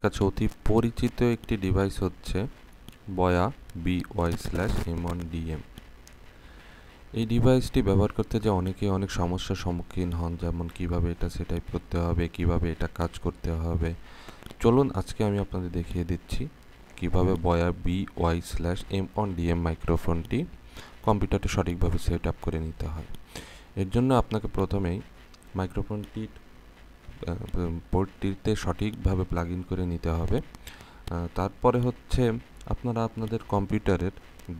কাছে অতি পরিচিত একটি ডিভাইস হচ্ছে বয়া BY/M1DM। এই ডিভাইসটি ব্যবহার করতে যে অনেকেই অনেক সমস্যার সম্মুখীন হন, যেমন কিভাবে এটা সেটআপ করতে হবে, কিভাবে এটা কাজ করতে হবে। চলুন আজকে আমি আপনাদের দেখিয়ে দিচ্ছি কিভাবে বয়া BY/M1DM মাইক্রোফোনটি কম্পিউটারটি সঠিকভাবে সেট আপ করে নিতে হয়। এর জন্য আপনাকে প্রথমেই মাইক্রোফোনটির পোর্টটিতে সঠিকভাবে প্লাগ ইন করে নিতে হবে। তারপরে হচ্ছে আপনারা আপনাদের কম্পিউটারের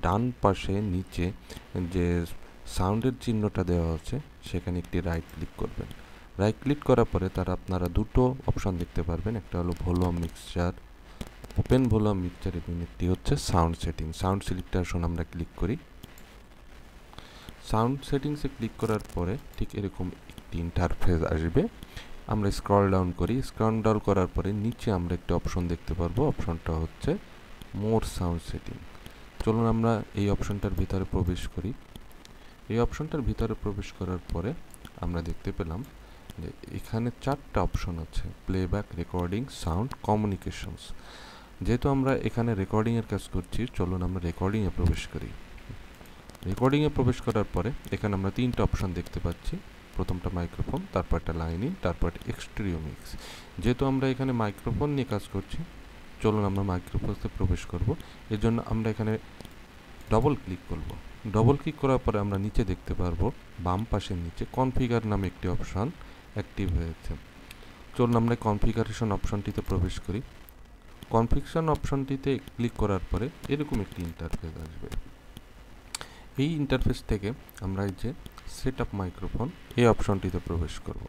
ডান পাশে নিচে যে সাউন্ডের চিহ্নটা দেওয়া আছে সেখানে একটি রাইট ক্লিক করবেন। রাইট ক্লিক করার পরে আপনারা দুটো অপশন দেখতে পারবেন, একটা হলো volume mixture, open volume mixture, এবং একটি হচ্ছে সাউন্ড সেটিং। সাউন্ড সিলেক্টেশন আমরা ক্লিক করি। সাউন্ড সেটিংসে ক্লিক করার পরে ঠিক এরকম একটি ইন্টারফেস আসবে। আমরা স্ক্রল ডাউন করি। স্ক্রল ডাউন করার পরে নিচে আমরা একটা অপশন দেখতে পারবো, অপশনটা হচ্ছে মোর সাউন্ড সেটিং। চলুন আমরা এই অপশনটার ভিতরে প্রবেশ করি। এই অপশনটার ভিতরে প্রবেশ করার পরে আমরা দেখতে পেলাম যে এখানে চারটা অপশন আছে: প্লেব্যাক, রেকর্ডিং, সাউন্ড, কমিউনিকেশনস। যেহেতু আমরা এখানে রেকর্ডিংয়ের কাজ করছি, চলুন আমরা রেকর্ডিংয়ে প্রবেশ করি। রেকর্ডিংয়ে প্রবেশ করার পরে এখানে আমরা তিনটা অপশন দেখতে পাচ্ছি। প্রথমটা মাইক্রোফোন, তারপর একটা লাইনিং, তারপর একটা এক্সটেরিও মিক্স। যেহেতু আমরা এখানে মাইক্রোফোন নিয়ে কাজ করছি, চলুন আমরা মাইক্রোফোনতে প্রবেশ করব। এর জন্য আমরা এখানে ডবল ক্লিক করব। ডবল ক্লিক করার পরে আমরা নিচে দেখতে পারবো বাম পাশের নিচে কনফিগার নামে একটি অপশন অ্যাক্টিভ হয়েছে। চলুন আমরা কনফিগারেশন অপশনটিতে প্রবেশ করি। কনফিগারেশন অপশনটিতে ক্লিক করার পরে এরকম একটি ইন্টারফেস আসবে। এই ইন্টারফেস থেকে আমরা এই যে সেট আপ মাইক্রোফোন এই অপশনটিতে প্রবেশ করব।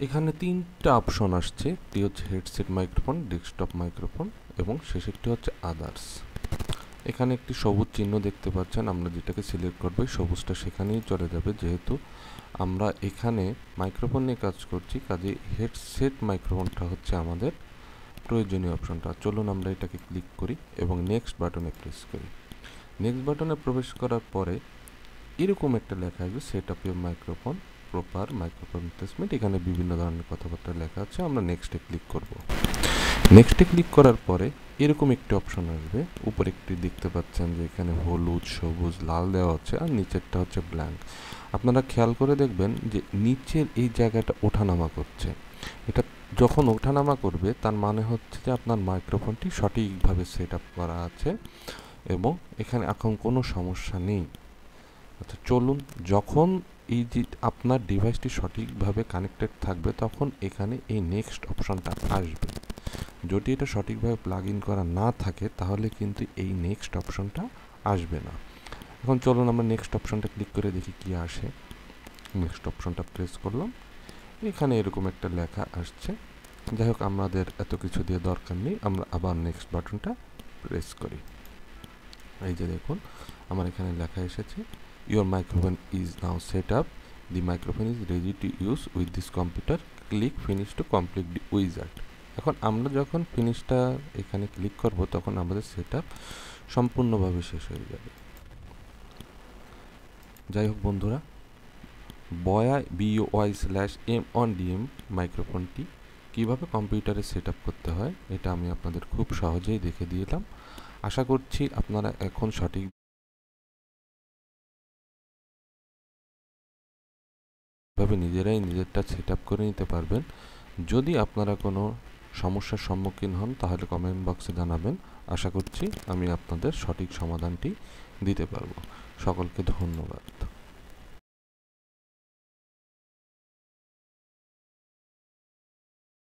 এখানে তিনটা অপশন আসছে, একটি হচ্ছে হেডসেট মাইক্রোফোন, ডেস্কটপ মাইক্রোফোন এবং শেষেরটি হচ্ছে আদার্স। এখানে একটি সবুজ চিহ্ন দেখতে পাচ্ছেন, আমরা যেটাকে সিলেক্ট করবো সবুজটা সেখানেই চলে যাবে। যেহেতু আমরা এখানে মাইক্রোফোন নিয়ে কাজ করছি, কাজে হেডসেট মাইক্রোফোনটা হচ্ছে আমাদের প্রয়োজনীয় অপশনটা। চলুন আমরা এটাকে ক্লিক করি এবং নেক্সট বাটনে প্রেস করি। নেক্সট বাটনে প্রবেশ করার পরে এরকম একটা লেখা আসবে, set up your microphone, proper microphone placement. এখানে বিভিন্ন ধরনের কথাবার্তা লেখা আছে, আমরা নেক্সটে ক্লিক করব। নেক্সটে ক্লিক করার পরে এরকম একটি অপশন আসবে। উপরে একটি দেখতে পাচ্ছেন যে এখানে হলুদ, সবুজ, লাল দেওয়া আছে, আর নিচেরটা হচ্ছে ব্ল্যাঙ্ক। আপনারা খেয়াল করে দেখবেন যে নিচের এই জায়গাটা ওঠানামা করছে। এটা যখন ওঠানামা করবে তার মানে হচ্ছে যে আপনার মাইক্রোফোনটি সঠিকভাবে সেট আপ করা আছে এবং এখানে এখন কোনো সমস্যা নেই। আচ্ছা, চলুন যখন এই যে আপনার ডিভাইসটি সঠিকভাবে কানেক্টেড থাকবে তখন এখানে এই নেক্সট অপশনটা আসবে। যদি এটা সঠিকভাবে প্লাগ ইন করা না থাকে তাহলে কিন্তু এই নেক্সট অপশনটা আসবে না। এখন চলুন আমরা নেক্সট অপশনটা ক্লিক করে দেখি কি আসে। নেক্সট অপশনটা প্রেস করলাম, এখানে এরকম একটা লেখা আসছে। যাই হোক, আমাদের এত কিছু দিয়ে দরকার নেই, আমরা আবার নেক্সট বাটনটা প্রেস করি। এই যে দেখুন আমার এখানে লেখা এসেছে, your microphone is now set up, the microphone is ready to use with this computer, click finish to complete the wizard. এখন আমরা যখন ফিনিশটা এখানে ক্লিক করব তখন আমাদের সেট আপ সম্পূর্ণভাবে শেষ হয়ে যাবে। যাই হোক বন্ধুরা, বয়া BY/M1DM মাইক্রোফোনটি কীভাবে কম্পিউটারে সেট আপ করতে হয় এটা আমি আপনাদের খুব সহজেই দেখে দিলাম। আশা করছি আপনারা এখন সঠিকভাবে নিজেরাই নিজেরটা সেট আপ করে নিতে পারবেন। যদি আপনারা কোনো সমস্যার সম্মুখীন হন তাহলে কমেন্ট বক্সে জানাবেন। আশা করছি আমি আপনাদের সঠিক সমাধানটি দিতে পারবো। সকলকে ধন্যবাদ।